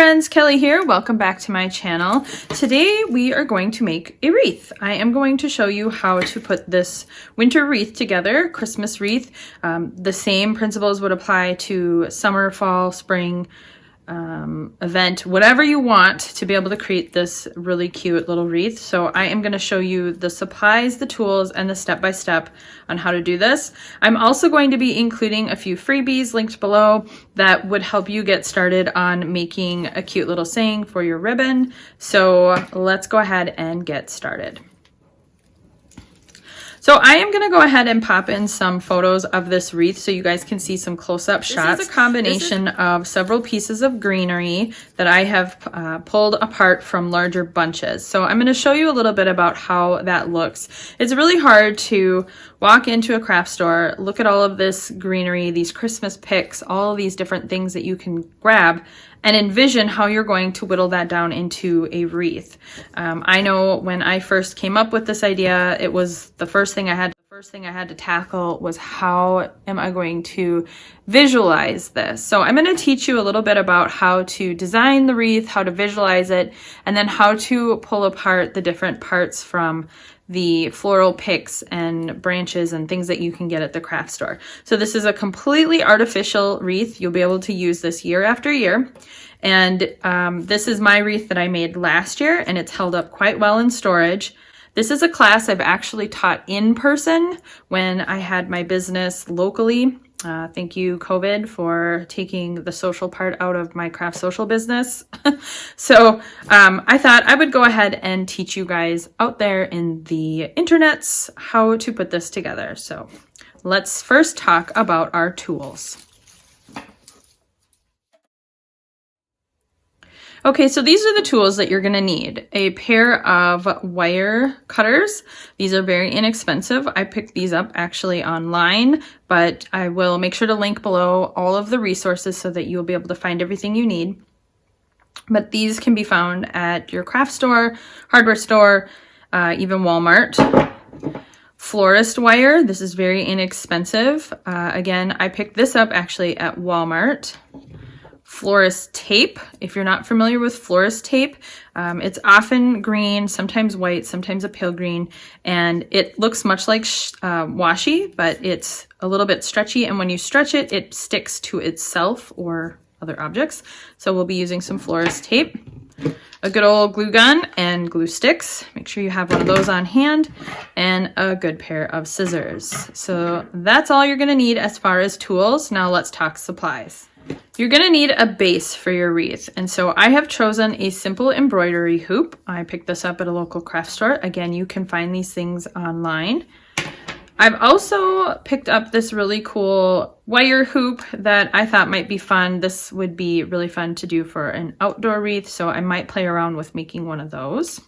friends, Kelly here. Welcome back to my channel. Today we are going to make a wreath. I am going to show you how to put this winter wreath together, Christmas wreath. The same principles would apply to summer, fall, spring event, whatever you want to be able to create this really cute little wreath. So I am going to show you the supplies, the tools, and the step-by-step on how to do this. I'm also going to be including a few freebies linked below that would help you get started on making a cute little saying for your ribbon. So let's go ahead and get started. So I am going to go ahead and pop in some photos of this wreath so you guys can see some close-up shots. This is a combination of several pieces of greenery that I have pulled apart from larger bunches. So I'm going to show you a little bit about how that looks. It's really hard to walk into a craft store, look at all of this greenery, these Christmas picks, all of these different things that you can grab, and envision how you're going to whittle that down into a wreath. I know when I first came up with this idea, it was the first thing I had to tackle was how am I going to visualize this? So I'm going to teach you a little bit about how to design the wreath, how to visualize it, and then how to pull apart the different parts from the floral picks and branches and things that you can get at the craft store. So this is a completely artificial wreath. You'll be able to use this year after year. And this is my wreath that I made last year, and it's held up quite well in storage. This is a class I've actually taught in person when I had my business locally. Thank you, COVID, for taking the social part out of my craft social business. So I thought I would go ahead and teach you guys out there in the internets how to put this together. So let's first talk about our tools. Okay, so these are the tools that you're going to need. A pair of wire cutters. These are very inexpensive. I picked these up actually online, but I will make sure to link below all of the resources so that you'll be able to find everything you need. But these can be found at your craft store, hardware store, even Walmart. Florist wire. This is very inexpensive. Again, I picked this up actually at Walmart. Florist tape. If you're not familiar with florist tape, it's often green, sometimes white, sometimes a pale green, and it looks much like washi, but it's a little bit stretchy, and when you stretch it, it sticks to itself or other objects. So we'll be using some florist tape, a good old glue gun and glue sticks. Make sure you have one of those on hand, and a good pair of scissors. So that's all you're going to need as far as tools. Now let's talk supplies. You're going to need a base for your wreath, and so I have chosen a simple embroidery hoop. I picked this up at a local craft store. Again, you can find these things online. I've also picked up this really cool wire hoop that I thought might be fun. This would be really fun to do for an outdoor wreath, so I might play around with making one of those.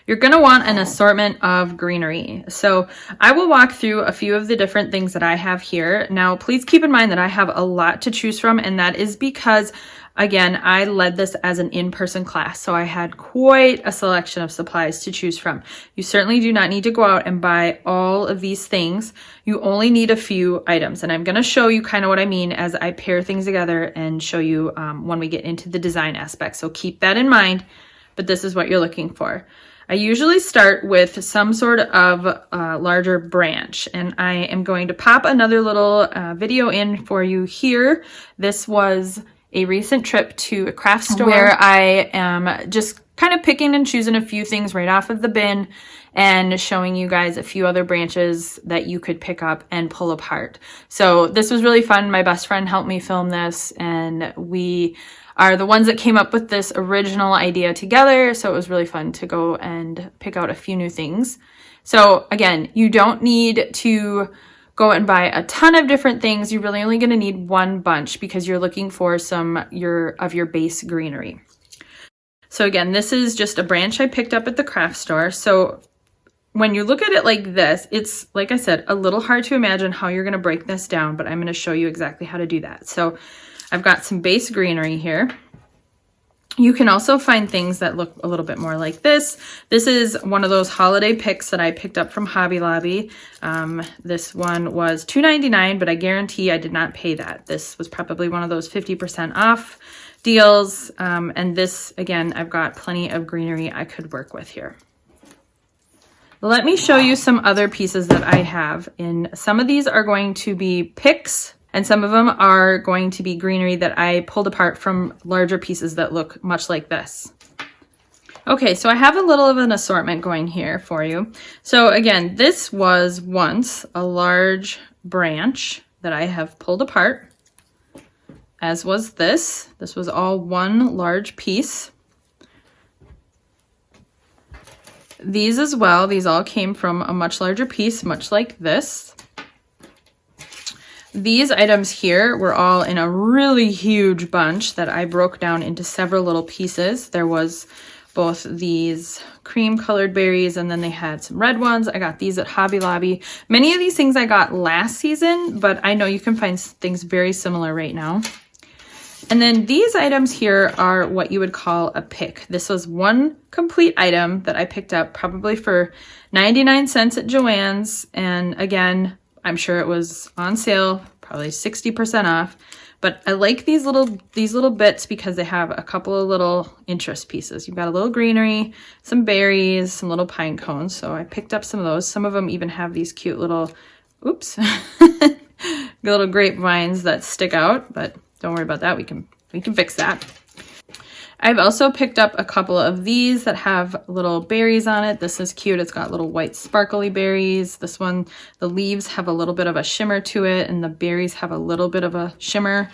You're going to want an assortment of greenery. So I will walk through a few of the different things that I have here. Now, please keep in mind that I have a lot to choose from, and that is because, again, I led this as an in-person class, so I had quite a selection of supplies to choose from. You certainly do not need to go out and buy all of these things. You only need a few items, and I'm going to show you kind of what I mean as I pair things together and show you when we get into the design aspect. So keep that in mind, but this is what you're looking for. I usually start with some sort of larger branch, and I am going to pop another little video in for you here. This was a recent trip to a craft store where I am just kind of picking and choosing a few things right off of the bin and showing you guys a few other branches that you could pick up and pull apart. So this was really fun. My best friend helped me film this, and we are the ones that came up with this original idea together. So it was really fun to go and pick out a few new things. So again, you don't need to go and buy a ton of different things. You're really only going to need one bunch because you're looking for some of your base greenery. So again, this is just a branch I picked up at the craft store. So when you look at it like this, it's, like I said, a little hard to imagine how you're going to break this down, but I'm going to show you exactly how to do that. So I've got some base greenery here. You can also find things that look a little bit more like this. This is one of those holiday picks that I picked up from Hobby Lobby. This one was $2.99, but I guarantee I did not pay that. This was probably one of those 50% off deals. And this, again, I've got plenty of greenery I could work with here. Let me show you some other pieces that I have. Some of these are going to be picks, and some of them are going to be greenery that I pulled apart from larger pieces that look much like this. Okay, so I have a little of an assortment going here for you. So again, this was once a large branch that I have pulled apart, as was this. This was all one large piece. These as well, these all came from a much larger piece, much like this. These items here were all in a really huge bunch that I broke down into several little pieces. There was both these cream colored berries, and then they had some red ones. I got these at Hobby Lobby. Many of these things I got last season, but I know you can find things very similar right now. And then these items here are what you would call a pick. This was one complete item that I picked up probably for 99 cents at Joann's. And again, I'm sure it was on sale, probably 60% off. But I like these little bits because they have a couple of little interest pieces. You've got a little greenery, some berries, some little pine cones. So I picked up some of those. Some of them even have these cute little, oops, little grapevines that stick out, but don't worry about that. We can fix that. I've also picked up a couple of these that have little berries on it. This is cute. It's got little white sparkly berries. This one, the leaves have a little bit of a shimmer to it, and the berries have a little bit of a shimmer.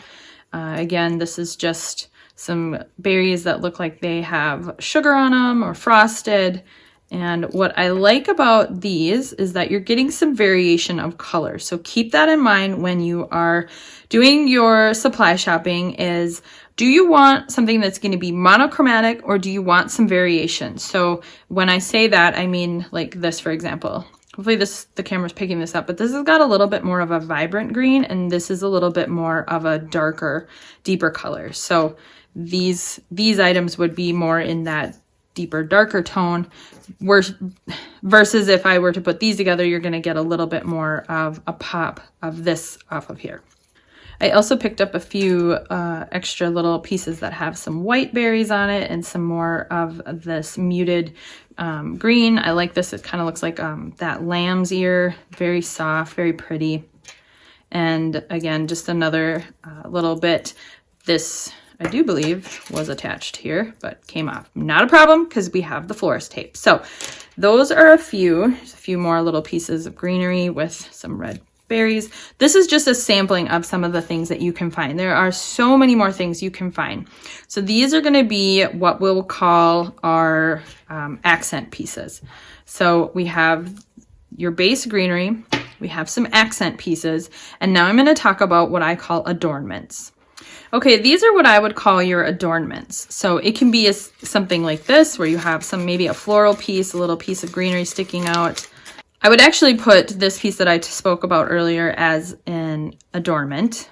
Again, this is just some berries that look like they have sugar on them or frosted. And what I like about these is that you're getting some variation of color. So keep that in mind when you are doing your supply shopping. Is, do you want something that's going to be monochromatic, or do you want some variation? So when I say that, I mean like this, for example. Hopefully the camera's picking this up, but this has got a little bit more of a vibrant green, and this is a little bit more of a darker, deeper color. So these items would be more in that deeper, darker tone, versus if I were to put these together, you're going to get a little bit more of a pop of this off of here. I also picked up a few extra little pieces that have some white berries on it and some more of this muted green. I like this. It kind of looks like that lamb's ear, very soft, very pretty. And again, just another little bit. This, I do believe, was attached here, but came off. Not a problem, because we have the florist tape. So those are a few more little pieces of greenery with some red berries. This is just a sampling of some of the things that you can find. There are so many more things you can find. So these are going to be what we'll call our accent pieces. So we have your base greenery, we have some accent pieces, and now I'm going to talk about what I call adornments. Okay, these are what I would call your adornments. So it can be something like this, where you have maybe a floral piece, a little piece of greenery sticking out. I would actually put this piece that I spoke about earlier as an adornment.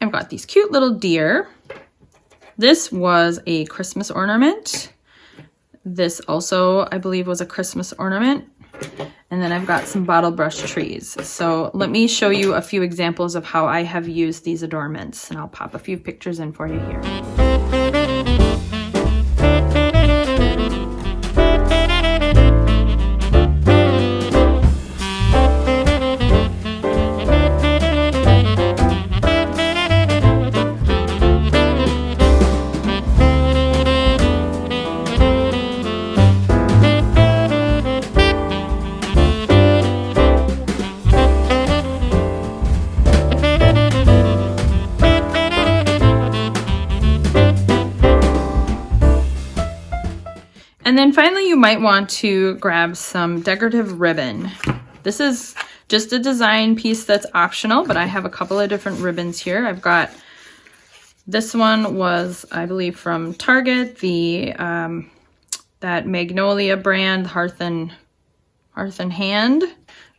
I've got these cute little deer. This was a Christmas ornament. This also, I believe, was a Christmas ornament. And then I've got some bottle brush trees. So let me show you a few examples of how I have used these adornments, and I'll pop a few pictures in for you here. And then finally, you might want to grab some decorative ribbon. This is just a design piece that's optional, but I have a couple of different ribbons here. I've got, this one was, I believe, from Target, that Magnolia brand, Hearth and Hand.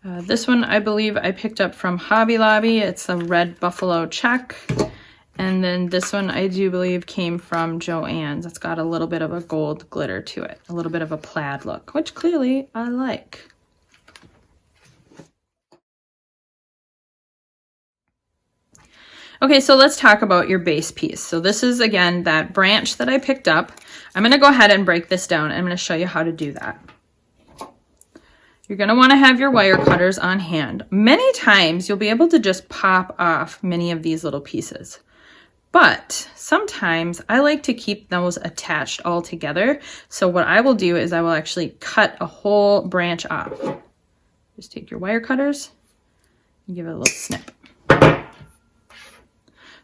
This one, I believe, I picked up from Hobby Lobby. It's a red buffalo check. And then this one, I do believe, came from Joann's. It's got a little bit of a gold glitter to it, a little bit of a plaid look, which clearly I like. Okay, so let's talk about your base piece. So this is, again, that branch that I picked up. I'm going to go ahead and break this down. I'm going to show you how to do that. You're going to want to have your wire cutters on hand. Many times you'll be able to just pop off many of these little pieces. But sometimes I like to keep those attached all together. So what I will do is I will actually cut a whole branch off. Just take your wire cutters and give it a little snip.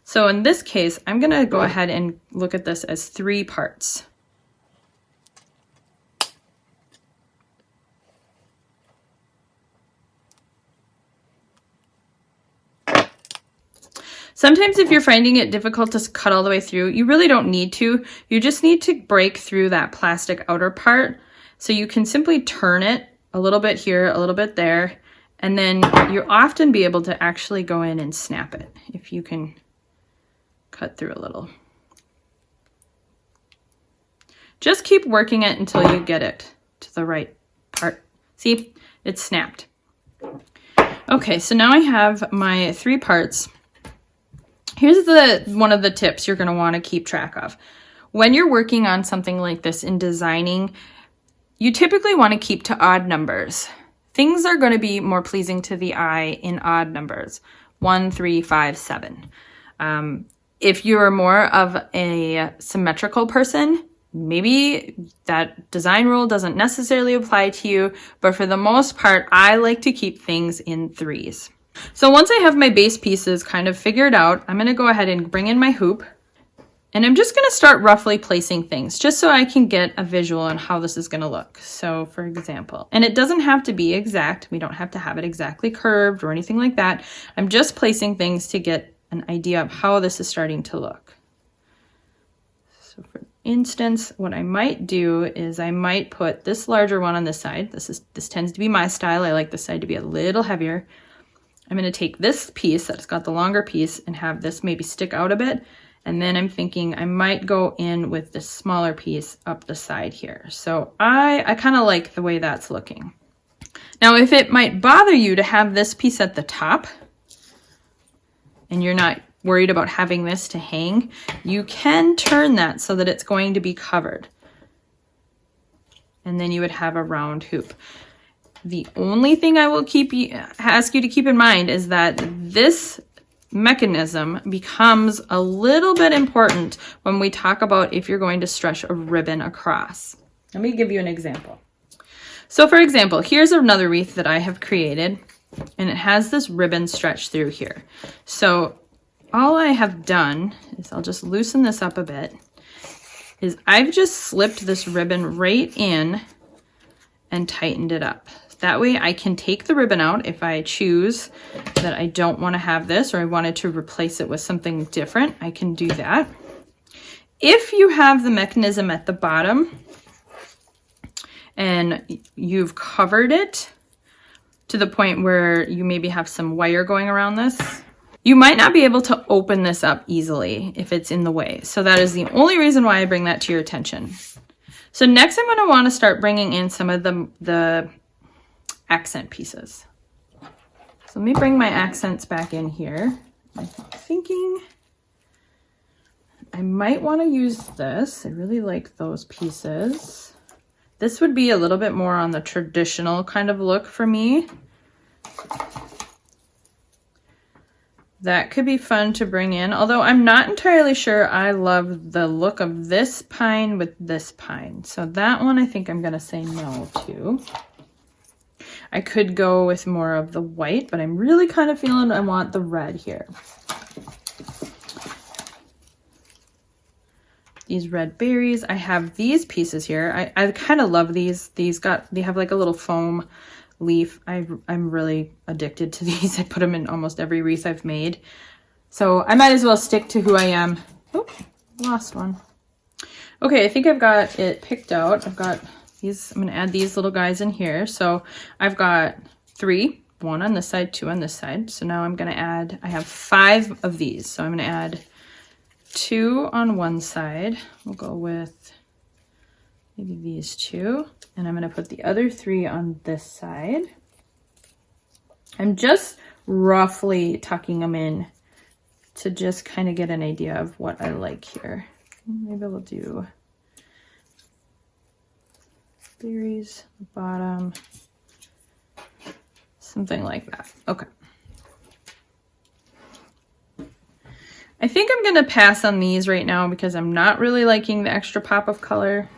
So in this case, I'm going to go ahead and look at this as 3 parts. Sometimes if you're finding it difficult to cut all the way through, you really don't need to. You just need to break through that plastic outer part. So you can simply turn it a little bit here, a little bit there, and then you'll often be able to actually go in and snap it if you can cut through a little. Just keep working it until you get it to the right part. See, it's snapped. Okay, so now I have my 3 parts. Here's one of the tips you're going to want to keep track of. When you're working on something like this in designing, you typically want to keep to odd numbers. Things are going to be more pleasing to the eye in odd numbers. 1, 3, 5, 7. If you're more of a symmetrical person, maybe that design rule doesn't necessarily apply to you, but for the most part, I like to keep things in 3s. So once I have my base pieces kind of figured out, I'm going to go ahead and bring in my hoop, and I'm just going to start roughly placing things just so I can get a visual on how this is going to look. So for example, and it doesn't have to be exact. We don't have to have it exactly curved or anything like that. I'm just placing things to get an idea of how this is starting to look. So for instance, what I might do is I might put this larger one on this side. This tends to be my style. I like this side to be a little heavier. I'm going to take this piece that's got the longer piece and have this maybe stick out a bit. And then I'm thinking I might go in with this smaller piece up the side here. So I kind of like the way that's looking. Now, if it might bother you to have this piece at the top and you're not worried about having this to hang, you can turn that so that it's going to be covered. And then you would have a round hoop. The only thing I will ask you to keep in mind is that this mechanism becomes a little bit important when we talk about if you're going to stretch a ribbon across. Let me give you an example. So for example, here's another wreath that I have created, and it has this ribbon stretched through here. So all I have done is I'll just loosen this up a bit, is I've just slipped this ribbon right in and tightened it up. That way I can take the ribbon out if I choose that I don't want to have this or I wanted to replace it with something different. I can do that. If you have the mechanism at the bottom and you've covered it to the point where you maybe have some wire going around this, you might not be able to open this up easily if it's in the way. So that is the only reason why I bring that to your attention. So next I'm going to want to start bringing in some of the accent pieces. So let me bring my accents back in here. I'm thinking I might want to use this. I really like those pieces. This would be a little bit more on the traditional kind of look for me. That could be fun to bring in, although I'm not entirely sure I love the look of this pine with this pine. So that one I think I'm going to say no to. I could go with more of the white, but I'm really kind of feeling I want the red here. These red berries. I have these pieces here. I kind of love these. They have like a little foam leaf. I'm really addicted to these. I put them in almost every wreath I've made. So I might as well stick to who I am. Oh, lost one. Okay, I think I've got it picked out. I've got these. I'm going to add these little guys in here. So I've got 3, 1 on this side, 2 on this side. So now I'm going to add, I have 5 of these. So I'm going to add 2 on one side. We'll go with maybe these 2. And I'm going to put the other 3 on this side. I'm just roughly tucking them in to just kind of get an idea of what I like here. Maybe we'll do berries, the bottom, something like that. Okay. I think I'm going to pass on these right now because I'm not really liking the extra pop of color.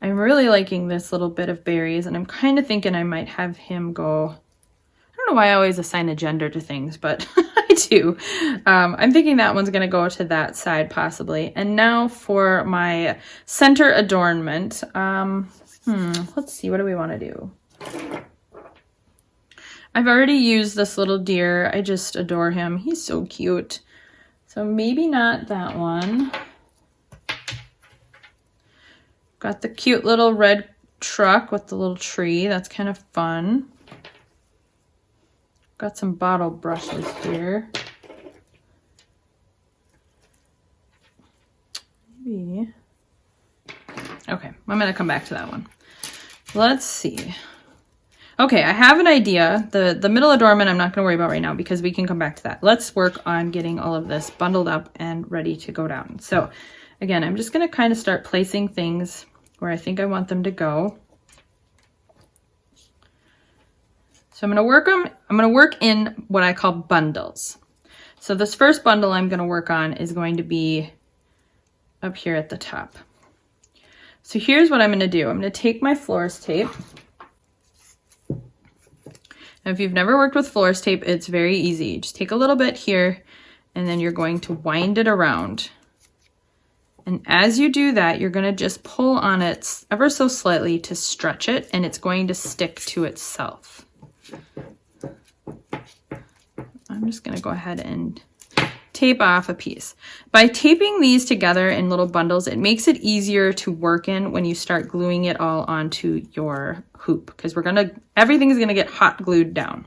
I'm really liking this little bit of berries, and I'm kind of thinking I might have him go, I don't know why I always assign a gender to things, but I do. I'm thinking that one's going to go to that side possibly. And now for my center adornment. Let's see, what do we want to do? I've already used this little deer. I just adore him. He's so cute. So maybe not that one. Got the cute little red truck with the little tree. That's kind of fun. Got some bottle brushes here. Maybe. Okay, I'm going to come back to that one. Let's see. Okay, I have an idea. The middle adornment I'm not going to worry about right now because we can come back to that. Let's work on getting all of this bundled up and ready to go down. So again, I'm just going to kind of start placing things where I think I want them to go. So I'm going to work in what I call bundles. So this first bundle I'm going to work on is going to be up here at the top. So here's what I'm going to do. I'm going to take my florist tape. Now, if you've never worked with florist tape, it's very easy. Just take a little bit here, and then you're going to wind it around. And as you do that, you're going to just pull on it ever so slightly to stretch it, and it's going to stick to itself. I'm just going to go ahead and tape off a piece. By taping these together in little bundles, it makes it easier to work in when you start gluing it all onto your hoop, because everything is going to get hot glued down.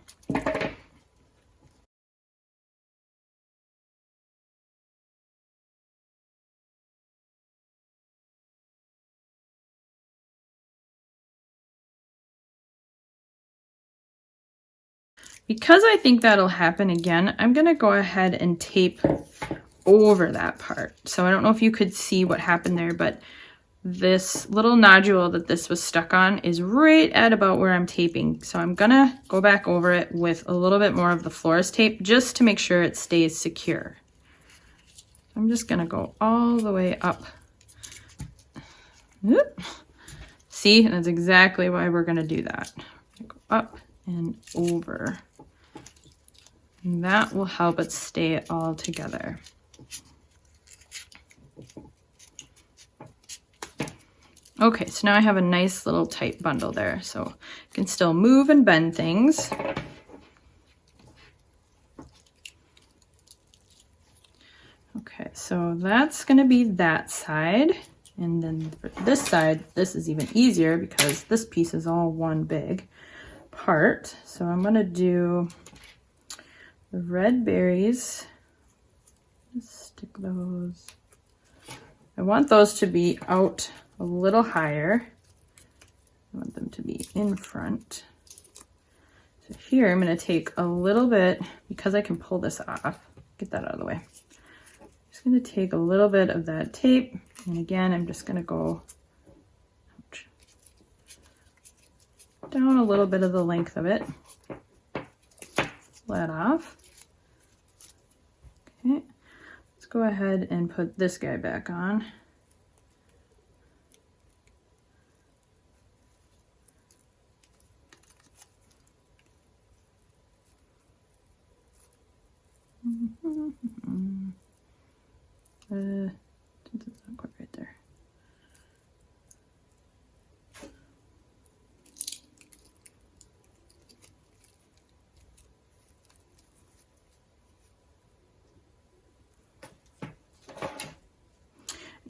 Because I think that'll happen again, I'm going to go ahead and tape over that part. So I don't know if you could see what happened there, but this little nodule that this was stuck on is right at about where I'm taping. So I'm going to go back over it with a little bit more of the florist tape just to make sure it stays secure. I'm just going to go all the way up. Oop. See, that's exactly why we're going to do that. Go up and over. And that will help it stay all together. Okay, so now I have a nice little tight bundle there, so I can still move and bend things. Okay, so that's going to be that side. And then for this side, this is even easier because this piece is all one big part. So I'm going to do the red berries. Just stick those. I want those to be out a little higher. I want them to be in front. So here I'm going to take a little bit, because I can pull this off. Get that out of the way. Just going to take a little bit of that tape, and again I'm just going to go down a little bit of the length of it. Let off. Okay, let's go ahead and put this guy back on. Not quite right there.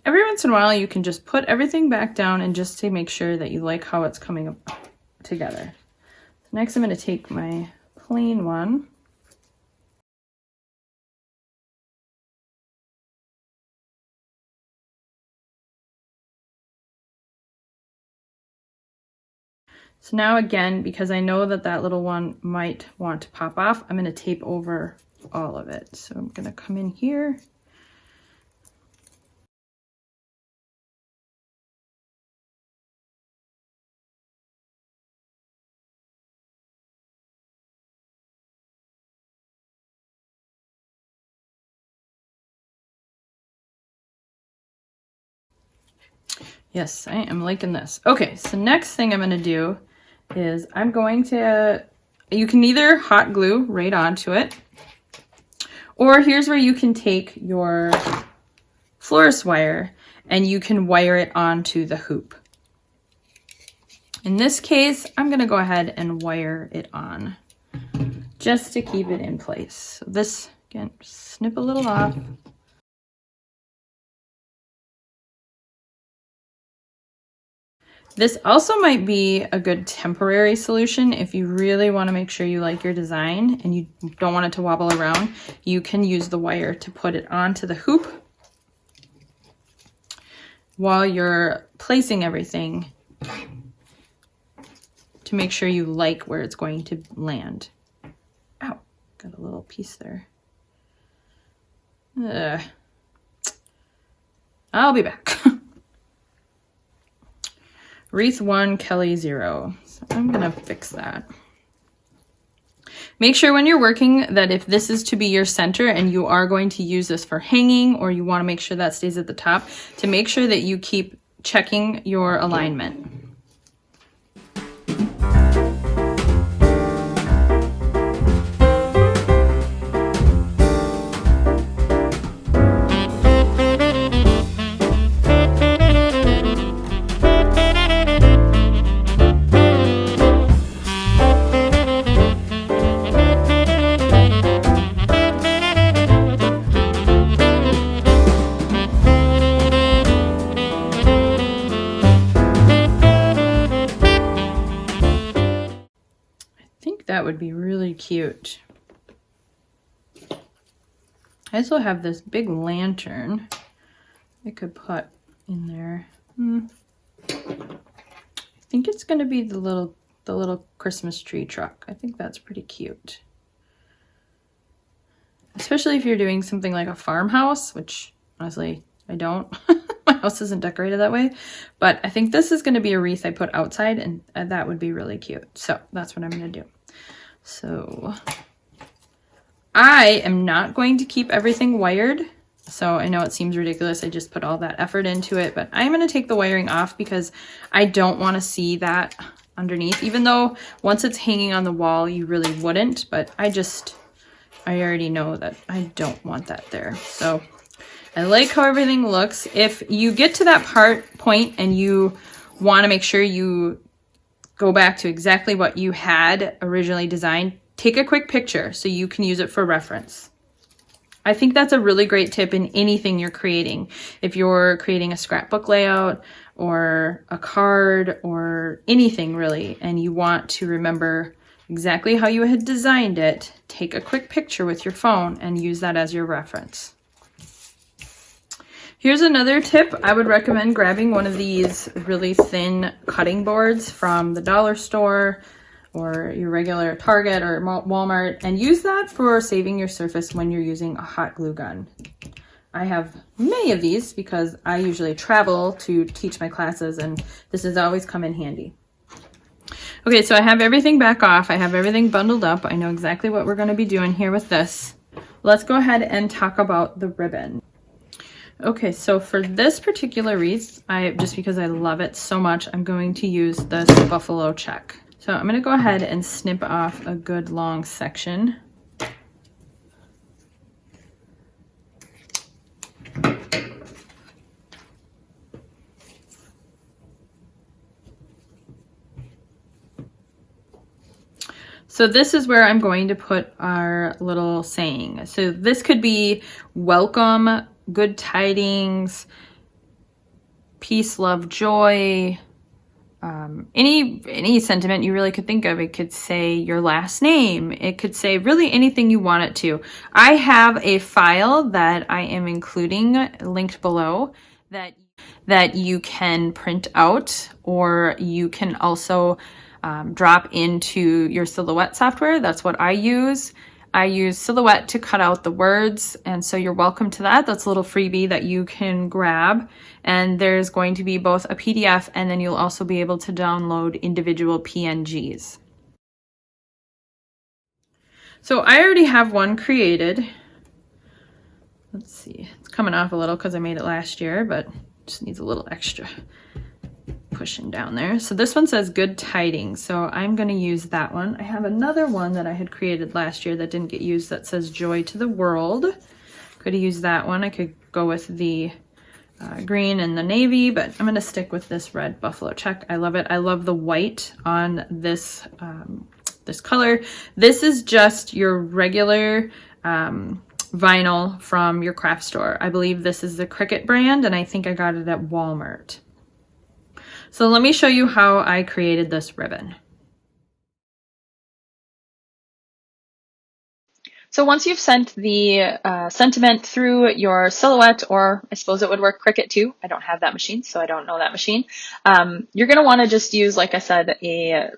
Every once in a while, you can just put everything back down and just to make sure that you like how it's coming up together. So next, I'm going to take my plain one. So now again, because I know that that little one might want to pop off, I'm going to tape over all of it. So I'm gonna come in here. Yes, I am liking this. Okay, so next thing I'm gonna do is I'm going to, you can either hot glue right onto it, or here's where you can take your florist wire and you can wire it onto the hoop. In this case, I'm gonna go ahead and wire it on just to keep it in place. So this, again, snip a little off. This also might be a good temporary solution if you really want to make sure you like your design and you don't want it to wobble around. You can use the wire to put it onto the hoop while you're placing everything to make sure you like where it's going to land. Ow, got a little piece there. I'll be back. Wreath 1, Kelli 0. So I'm gonna fix that. Make sure when you're working that if this is to be your center and you are going to use this for hanging, or you want to make sure that stays at the top, to make sure that you keep checking your alignment. That would be really cute. I also have this big lantern I could put in there. I think it's going to be the little Christmas tree truck. I think that's pretty cute. Especially if you're doing something like a farmhouse, which honestly I don't. My house isn't decorated that way, but I think this is going to be a wreath I put outside, and that would be really cute. So that's what I'm going to do. So I am not going to keep everything wired. So I know it seems ridiculous. I just put all that effort into it, but I'm going to take the wiring off because I don't want to see that underneath, even though once it's hanging on the wall, you really wouldn't, but I already know that I don't want that there. So I like how everything looks. If you get to that point and you want to make sure you go back to exactly what you had originally designed, take a quick picture so you can use it for reference. I think that's a really great tip in anything you're creating. If you're creating a scrapbook layout or a card or anything really, and you want to remember exactly how you had designed it, take a quick picture with your phone and use that as your reference. Here's another tip. I would recommend grabbing one of these really thin cutting boards from the dollar store or your regular Target or Walmart, and use that for saving your surface when you're using a hot glue gun. I have many of these because I usually travel to teach my classes, and this has always come in handy. Okay, so I have everything back off. I have everything bundled up. I know exactly what we're going to be doing here with this. Let's go ahead and talk about the ribbon. Okay, so for this particular wreath, just because I love it so much, I'm going to use this buffalo check. So I'm going to go ahead and snip off a good long section. So this is where I'm going to put our little saying. So this could be welcome, good tidings, peace, love, joy, any sentiment you really could think of. It could say your last name. It could say really anything you want it to. I have a file that I am including linked below that you can print out, or you can also drop into your Silhouette software. That's what I use. I use Silhouette to cut out the words, and so you're welcome to that. That's a little freebie that you can grab. And there's going to be both a PDF, and then you'll also be able to download individual PNGs. So I already have one created. Let's see, it's coming off a little because I made it last year, but just needs a little extra pushing down there. So this one says Good Tidings, so I'm going to use that one. I have another one that I had created last year that didn't get used that says Joy to the World. Could have used that one. I could go with the green and the navy, but I'm going to stick with this red buffalo check. I love it. I love the white on this this color. This is just your regular vinyl from your craft store. I believe this is the Cricut brand, and I think I got it at Walmart. So let me show you how I created this ribbon. So once you've sent the sentiment through your Silhouette, or I suppose it would work Cricut too. I don't have that machine, so I don't know that machine. You're going to want to just use, like I said, a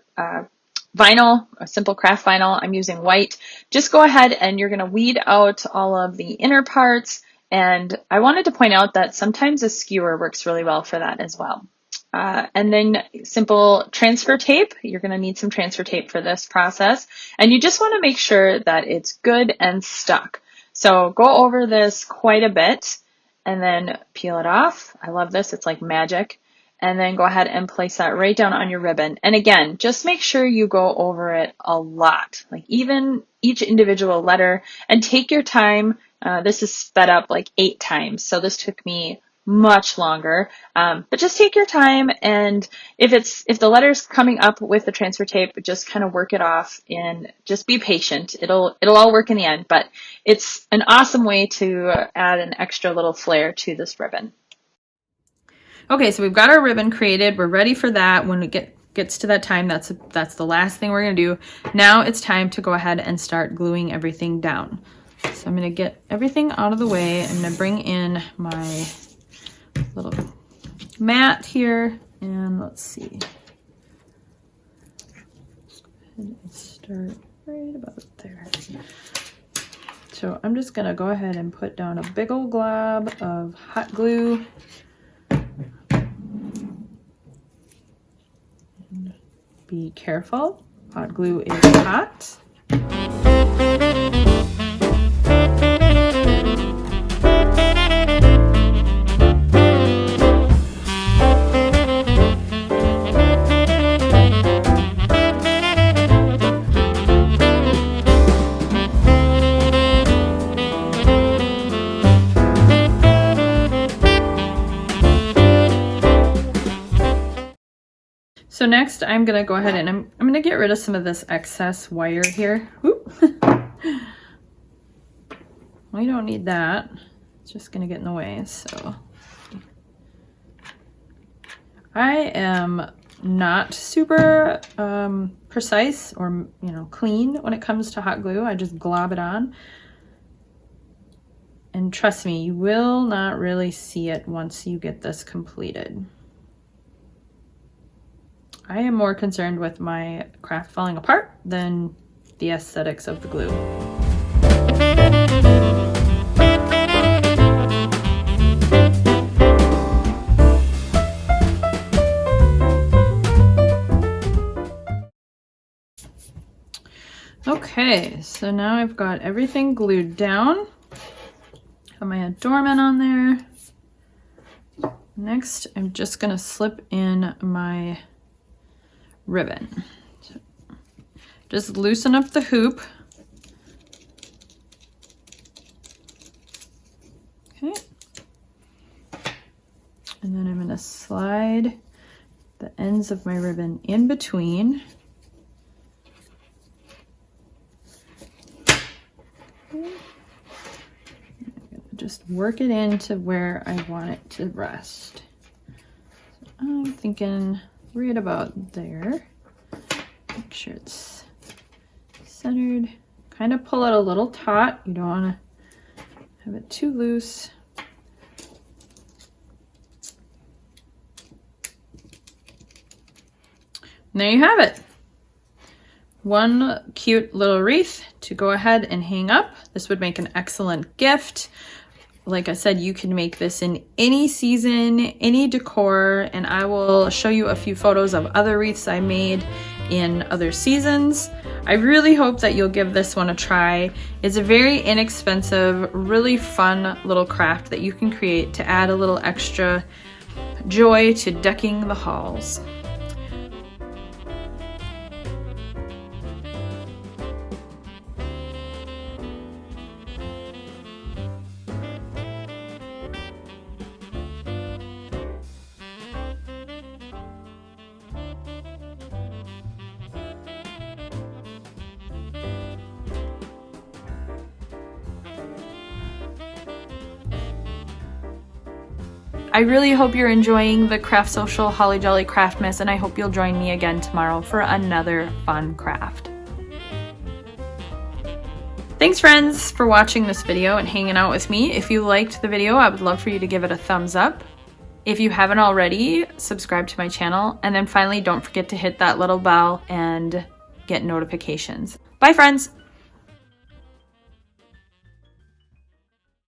vinyl, a simple craft vinyl. I'm using white. Just go ahead and you're going to weed out all of the inner parts. And I wanted to point out that sometimes a skewer works really well for that as well. And then simple transfer tape. You're going to need some transfer tape for this process. And you just want to make sure that it's good and stuck. So go over this quite a bit and then peel it off. I love this. It's like magic. And then go ahead and place that right down on your ribbon. And again, just make sure you go over it a lot, like even each individual letter, and take your time. This is sped up like 8 times. So this took me much longer, but just take your time. And if the letter's coming up with the transfer tape, just kind of work it off and just be patient. It'll all work in the end, but it's an awesome way to add an extra little flair to this ribbon. Okay, so we've got our ribbon created. We're ready for that. When it gets to that time, that's the last thing we're gonna do. Now it's time to go ahead and start gluing everything down. So I'm gonna get everything out of the way. I'm gonna bring in my little mat here, and let's see. And start right about there. So I'm just gonna go ahead and put down a big old glob of hot glue. And be careful, hot glue is hot. So next I'm gonna go ahead and I'm gonna get rid of some of this excess wire here. We don't need that. It's just gonna get in the way. So I am not super precise or clean when it comes to hot glue. I just glob it on. And trust me, you will not really see it once you get this completed. I am more concerned with my craft falling apart than the aesthetics of the glue. Okay, so now I've got everything glued down. Got my adornment on there. Next, I'm just gonna slip in my ribbon. So just loosen up the hoop. Okay. And then I'm going to slide the ends of my ribbon in between. Okay. Just work it into where I want it to rest. So I'm thinking right about there. Make sure it's centered. Kind of pull it a little taut. You don't want to have it too loose. And there you have it. one cute little wreath to go ahead and hang up. This would make an excellent gift. Like I said, you can make this in any season, any decor, and I will show you a few photos of other wreaths I made in other seasons. I really hope that you'll give this one a try. It's a very inexpensive, really fun little craft that you can create to add a little extra joy to decking the halls. I really hope you're enjoying the Craft Social Holly Jolly Craftmas, and I hope you'll join me again tomorrow for another fun craft. Thanks friends for watching this video and hanging out with me. If you liked the video, I would love for you to give it a thumbs up. If you haven't already, subscribe to my channel, and then finally don't forget to hit that little bell and get notifications. Bye friends!